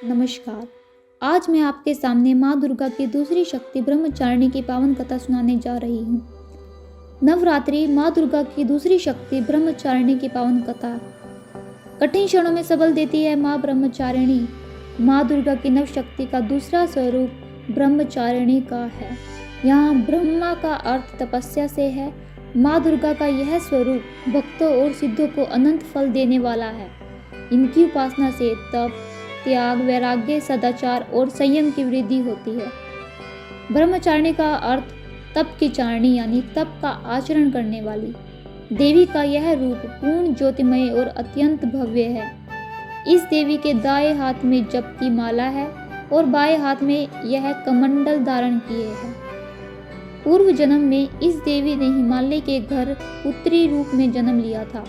नमस्कार। आज मैं आपके सामने माँ दुर्गा की दूसरी शक्ति ब्रह्मचारिणी की पावन कथा सुनाने जा रही हूँ। नवरात्रि माँ दुर्गा की दूसरी शक्ति ब्रह्मचारिणी की पावन कथा। कठिन क्षणों में सबल देती है माँ ब्रह्मचारिणी। माँ दुर्गा की नव शक्ति का दूसरा स्वरूप ब्रह्मचारिणी का है। यहाँ ब्रह्मा का अर्थ तपस्या से है। माँ दुर्गा का यह स्वरूप भक्तों और सिद्धों को अनंत फल देने वाला है। इनकी उपासना से तप, त्याग, वैराग्य, सदाचार और संयम की वृद्धि होती है। ब्रह्मचारिणी का अर्थ तप की चारिणी यानी तप का आचरण करने वाली। देवी का यह रूप पूर्ण ज्योतिमय और अत्यंत भव्य है। इस देवी के दाएं हाथ में जप की माला है और बाएं हाथ में यह कमंडल धारण किए है। पूर्व जन्म में इस देवी ने हिमालय के घर पुत्री रूप में जन्म लिया था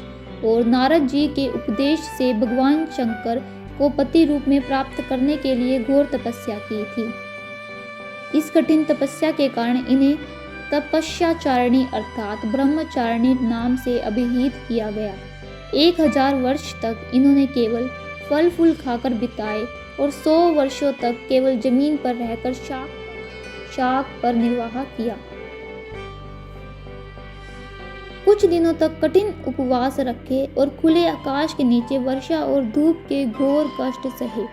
और नारद जी के उपदेश से भगवान शंकर को पति रूप में प्राप्त करने के लिए घोर तपस्या की थी। इस कठिन तपस्या के कारण इन्हें तपस्याचारिणी अर्थात ब्रह्मचारिणी नाम से अभिहित किया गया। 1000 वर्ष तक इन्होंने केवल फल फूल खाकर बिताए और 100 वर्षों तक केवल जमीन पर रहकर शाक पर निर्वाह किया। कुछ दिनों तक कठिन उपवास रखे और खुले आकाश के नीचे वर्षा और धूप के घोर कष्ट सहे।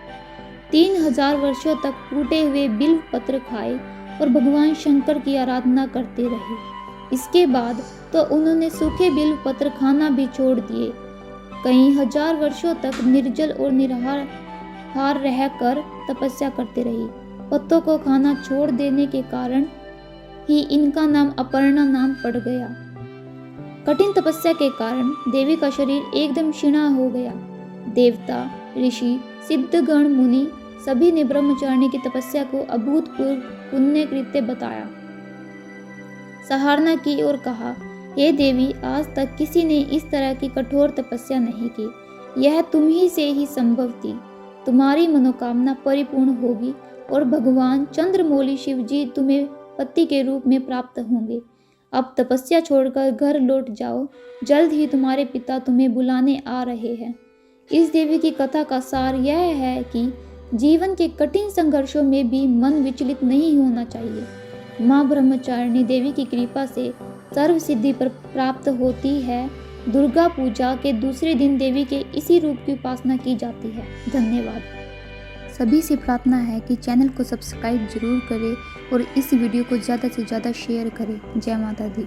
3000 वर्षों तक टूटे हुए बिल्व पत्र खाए और भगवान शंकर की आराधना करते रहे। इसके बाद तो उन्होंने सूखे बिल्व पत्र खाना भी छोड़ दिए। कई हजार वर्षों तक निर्जल और निराहार रहकर तपस्या करते रही। पत्तों को खाना छोड़ देने के कारण ही इनका नाम अपर्णा नाम पड़ गया। कठिन तपस्या के कारण देवी का शरीर एकदम क्षीण हो गया। देवता, ऋषि, सिद्धगण, मुनि सभी ने ब्रह्मचारिणी की तपस्या को अभूतपूर्व पुण्य कृत्य बताया, सराहना की और कहा, हे देवी, आज तक किसी ने इस तरह की कठोर तपस्या नहीं की। यह तुम ही से ही संभव थी। तुम्हारी मनोकामना परिपूर्ण होगी और भगवान चंद्रमौली शिव जी तुम्हें पति के रूप में प्राप्त होंगे। अब तपस्या छोड़कर घर लौट जाओ। जल्द ही तुम्हारे पिता तुम्हें बुलाने आ रहे हैं। इस देवी की कथा का सार यह है कि जीवन के कठिन संघर्षों में भी मन विचलित नहीं होना चाहिए। माँ ब्रह्मचारिणी देवी की कृपा से सर्व सिद्धि प्राप्त होती है। दुर्गा पूजा के दूसरे दिन देवी के इसी रूप की उपासना की जाती है। धन्यवाद। सभी से प्रार्थना है कि चैनल को सब्सक्राइब जरूर करें और इस वीडियो को ज़्यादा से ज़्यादा शेयर करें। जय माता दी।